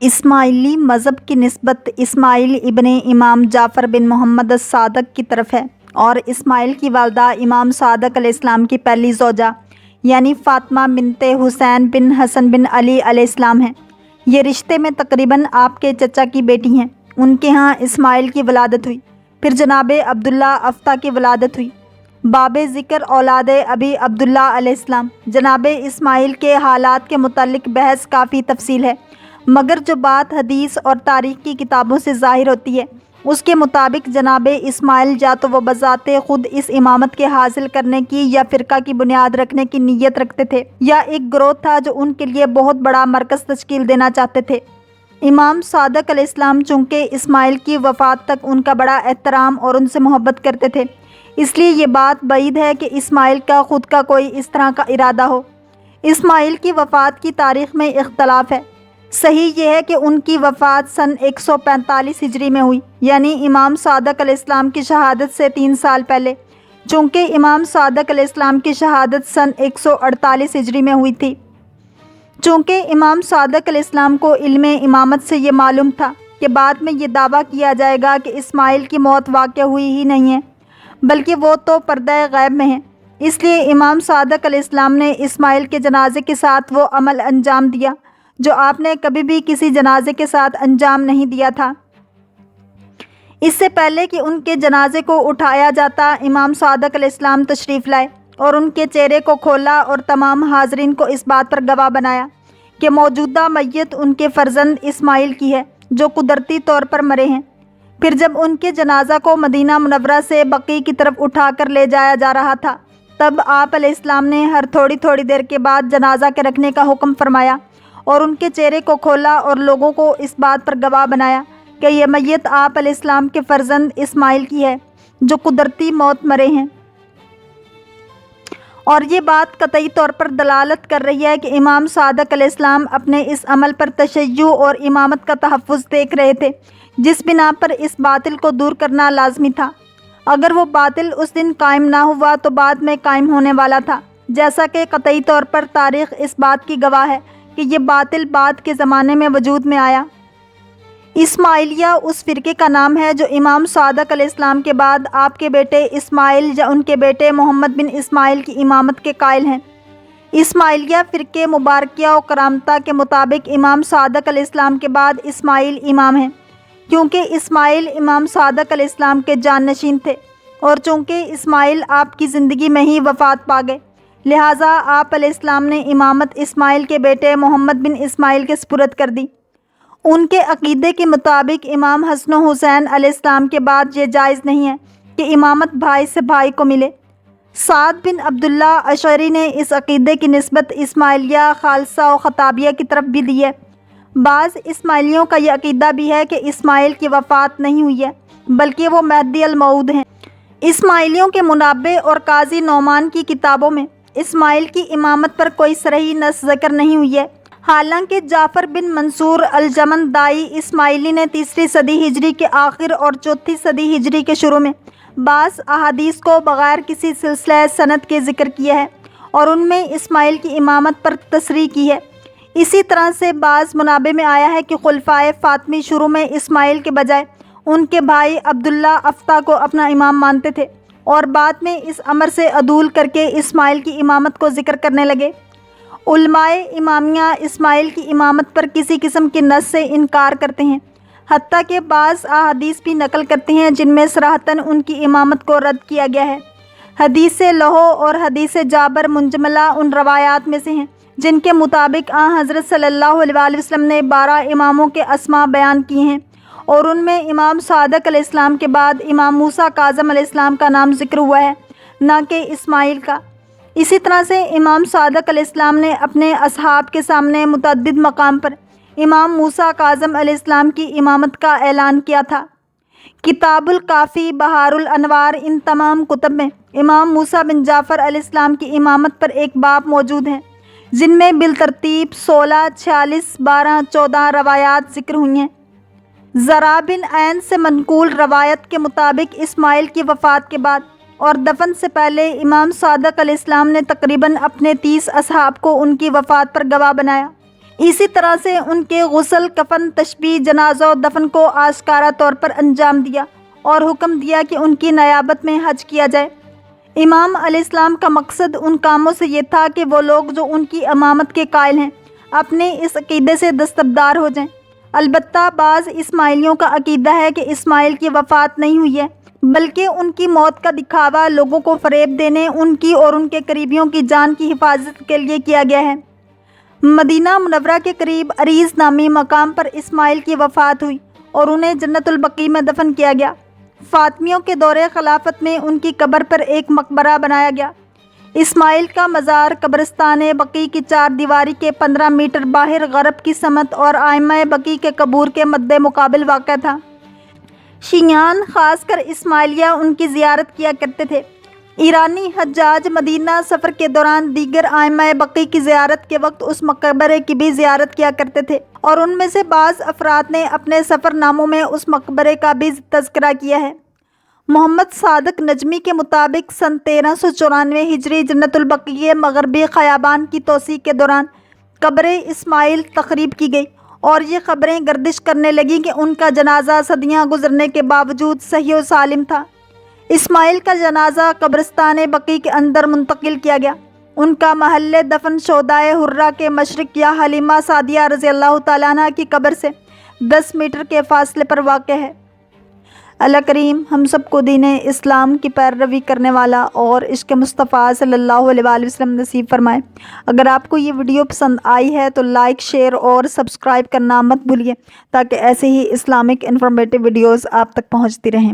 اسماعیلی مذہب کی نسبت اسماعیل ابن امام جعفر بن محمد الصادق کی طرف ہے، اور اسماعیل کی والدہ امام صادق علیہ السلام کی پہلی زوجہ یعنی فاطمہ بنت حسین بن حسن بن علی علیہ السلام ہیں۔ یہ رشتے میں تقریباً آپ کے چچا کی بیٹی ہیں۔ ان کے ہاں اسماعیل کی ولادت ہوئی، پھر جناب عبداللہ افتح کی ولادت ہوئی۔ باب ذکر اولاد ابی عبداللہ علیہ السلام۔ جناب اسماعیل کے حالات کے متعلق بحث کافی تفصیل ہے، مگر جو بات حدیث اور تاریخ کی کتابوں سے ظاہر ہوتی ہے اس کے مطابق جناب اسماعیل یا تو وہ بذات خود اس امامت کے حاصل کرنے کی یا فرقہ کی بنیاد رکھنے کی نیت رکھتے تھے، یا ایک گروہ تھا جو ان کے لیے بہت بڑا مرکز تشکیل دینا چاہتے تھے۔ امام صادق علیہ السلام چونکہ اسماعیل کی وفات تک ان کا بڑا احترام اور ان سے محبت کرتے تھے، اس لیے یہ بات بعید ہے کہ اسماعیل کا خود کا کوئی اس طرح کا ارادہ ہو۔ اسماعیل کی وفات کی تاریخ میں اختلاف ہے۔ صحیح یہ ہے کہ ان کی وفات سن 145 ہجری میں ہوئی، یعنی امام صادق علیہ السلام کی شہادت سے 3 سال پہلے، چونکہ امام صادق علیہ السلام کی شہادت سن 148 ہجری میں ہوئی تھی۔ چونکہ امام صادق علیہ السلام کو علم امامت سے یہ معلوم تھا کہ بعد میں یہ دعویٰ کیا جائے گا کہ اسماعیل کی موت واقع ہوئی ہی نہیں ہے، بلکہ وہ تو پردہ غیب میں ہیں، اس لیے امام صادق علیہ السلام نے اسماعیل کے جنازے کے ساتھ وہ عمل انجام دیا جو آپ نے کبھی بھی کسی جنازے کے ساتھ انجام نہیں دیا تھا۔ اس سے پہلے کہ ان کے جنازے کو اٹھایا جاتا، امام صادق علیہ السلام تشریف لائے اور ان کے چہرے کو کھولا اور تمام حاضرین کو اس بات پر گواہ بنایا کہ موجودہ میت ان کے فرزند اسماعیل کی ہے جو قدرتی طور پر مرے ہیں۔ پھر جب ان کے جنازہ کو مدینہ منورہ سے بقیع کی طرف اٹھا کر لے جایا جا رہا تھا، تب آپ علیہ السلام نے ہر تھوڑی دیر کے بعد جنازہ کے رکھنے کا حکم فرمایا اور ان کے چہرے کو کھولا اور لوگوں کو اس بات پر گواہ بنایا کہ یہ میت آپ علیہ السلام کے فرزند اسماعیل کی ہے جو قدرتی موت مرے ہیں۔ اور یہ بات قطعی طور پر دلالت کر رہی ہے کہ امام صادق علیہ السلام اپنے اس عمل پر تشیع اور امامت کا تحفظ دیکھ رہے تھے، جس بنا پر اس باطل کو دور کرنا لازمی تھا۔ اگر وہ باطل اس دن قائم نہ ہوا تو بعد میں قائم ہونے والا تھا، جیسا کہ قطعی طور پر تاریخ اس بات کی گواہ ہے کہ یہ باطل بعد کے زمانے میں وجود میں آیا۔ اسماعیلیہ اس فرقے کا نام ہے جو امام صادق علیہ السلام کے بعد آپ کے بیٹے اسماعیل یا ان کے بیٹے محمد بن اسماعیل کی امامت کے قائل ہیں۔ اسماعیلیہ فرقے مبارکیہ و کرامتہ کے مطابق امام صادق علیہ السلام کے بعد اسماعیل امام ہیں، کیونکہ اسماعیل امام صادق علیہ السلام کے جانشین تھے، اور چونکہ اسماعیل آپ کی زندگی میں ہی وفات پا گئے، لہٰذا آپ علیہ السلام نے امامت اسماعیل کے بیٹے محمد بن اسماعیل کے سپرد کر دی۔ ان کے عقیدے کے مطابق امام حسن و حسین علیہ السلام کے بعد یہ جائز نہیں ہے کہ امامت بھائی سے بھائی کو ملے۔ سعد بن عبداللہ اشعری نے اس عقیدے کی نسبت اسماعیلیہ خالصہ و خطابیہ کی طرف بھی دی ہے۔ بعض اسماعیلیوں کا یہ عقیدہ بھی ہے کہ اسماعیل کی وفات نہیں ہوئی ہے، بلکہ وہ مہدی الموعود ہیں۔ اسماعیلیوں کے منبع اور قاضی نعمان کی کتابوں میں اسماعیل کی امامت پر کوئی صریح نص ذکر نہیں ہوئی ہے، حالانکہ جعفر بن منصور الجمن دائی اسماعیلی نے 3 صدی ہجری کے آخر اور 4 صدی ہجری کے شروع میں بعض احادیث کو بغیر کسی سلسلہ سند کے ذکر کیا ہے اور ان میں اسماعیل کی امامت پر تصریح کی ہے۔ اسی طرح سے بعض منابع میں آیا ہے کہ خلفائے فاطمی شروع میں اسماعیل کے بجائے ان کے بھائی عبداللہ افتح کو اپنا امام مانتے تھے، اور بعد میں اس امر سے عدول کر کے اسماعیل کی امامت کو ذکر کرنے لگے۔ علماء امامیہ اسماعیل کی امامت پر کسی قسم کے نص سے انکار کرتے ہیں، حتیٰ کہ بعض احادیث بھی نقل کرتے ہیں جن میں صراحتاً ان کی امامت کو رد کیا گیا ہے۔ حدیث لوح اور حدیث جابر منجملہ ان روایات میں سے ہیں جن کے مطابق حضرت صلی اللہ علیہ وسلم نے 12 اماموں کے اسماء بیان کیے ہیں، اور ان میں امام صادق علیہ السلام کے بعد امام موسیٰ کاظم علیہ السلام کا نام ذکر ہوا ہے، نہ کہ اسماعیل کا۔ اسی طرح سے امام صادق علیہ السلام نے اپنے اصحاب کے سامنے متعدد مقام پر امام موسیٰ کاظم علیہ السلام کی امامت کا اعلان کیا تھا۔ کتاب الکافی، بہار الانوار، ان تمام کتب میں امام موسیٰ بن جعفر علیہ السلام کی امامت پر ایک باب موجود ہیں جن میں بالترتیب 16، 46، 12، 14 روایات ذکر ہوئی ہیں۔ زرع بن عین سے منقول روایت کے مطابق اسماعیل کی وفات کے بعد اور دفن سے پہلے امام صادق علیہ السلام نے تقریباً اپنے 30 اصحاب کو ان کی وفات پر گواہ بنایا۔ اسی طرح سے ان کے غسل، کفن، تشییع، جنازہ و دفن کو آشکارا طور پر انجام دیا اور حکم دیا کہ ان کی نیابت میں حج کیا جائے۔ امام علیہ السلام کا مقصد ان کاموں سے یہ تھا کہ وہ لوگ جو ان کی امامت کے قائل ہیں اپنے اس عقیدے سے دستبردار ہو جائیں۔ البتہ بعض اسماعیلیوں کا عقیدہ ہے کہ اسماعیل کی وفات نہیں ہوئی ہے، بلکہ ان کی موت کا دکھاوا لوگوں کو فریب دینے، ان کی اور ان کے قریبیوں کی جان کی حفاظت کے لیے کیا گیا ہے۔ مدینہ منورہ کے قریب عریض نامی مقام پر اسماعیل کی وفات ہوئی اور انہیں جنت البقیع میں دفن کیا گیا۔ فاطمیوں کے دور خلافت میں ان کی قبر پر ایک مقبرہ بنایا گیا۔ اسماعیل کا مزار قبرستان بقیع کی 4 دیواری کے 15 میٹر باہر غرب کی سمت اور ائمہ بقیع کے قبور کے مد مقابل واقع تھا۔ شیعیان، خاص کر اسماعیلیہ، ان کی زیارت کیا کرتے تھے۔ ایرانی حجاج مدینہ سفر کے دوران دیگر ائمہ بقیع کی زیارت کے وقت اس مقبرے کی بھی زیارت کیا کرتے تھے، اور ان میں سے بعض افراد نے اپنے سفر ناموں میں اس مقبرے کا بھی تذکرہ کیا ہے۔ محمد صادق نجمی کے مطابق سن 1394 ہجری جنت البقیع مغربی خیابان کی توسیع کے دوران قبر اسماعیل تخریب کی گئی، اور یہ خبریں گردش کرنے لگیں کہ ان کا جنازہ صدیاں گزرنے کے باوجود صحیح و سالم تھا۔ اسماعیل کا جنازہ قبرستان بقیع کے اندر منتقل کیا گیا۔ ان کا محل دفن شہدائے حرہ کے مشرق یا حلیمہ سعدیہ رضی اللہ تعالیٰ عنہ کی قبر سے 10 میٹر کے فاصلے پر واقع ہے۔ اللہ کریم ہم سب کو دین اسلام کی پیروی کرنے والا اور عشق مصطفیٰ صلی اللہ علیہ وآلہ وسلم نصیب فرمائے۔ اگر آپ کو یہ ویڈیو پسند آئی ہے تو لائک، شیئر اور سبسکرائب کرنا مت بھولیے، تاکہ ایسے ہی اسلامک انفارمیٹیو ویڈیوز آپ تک پہنچتی رہیں۔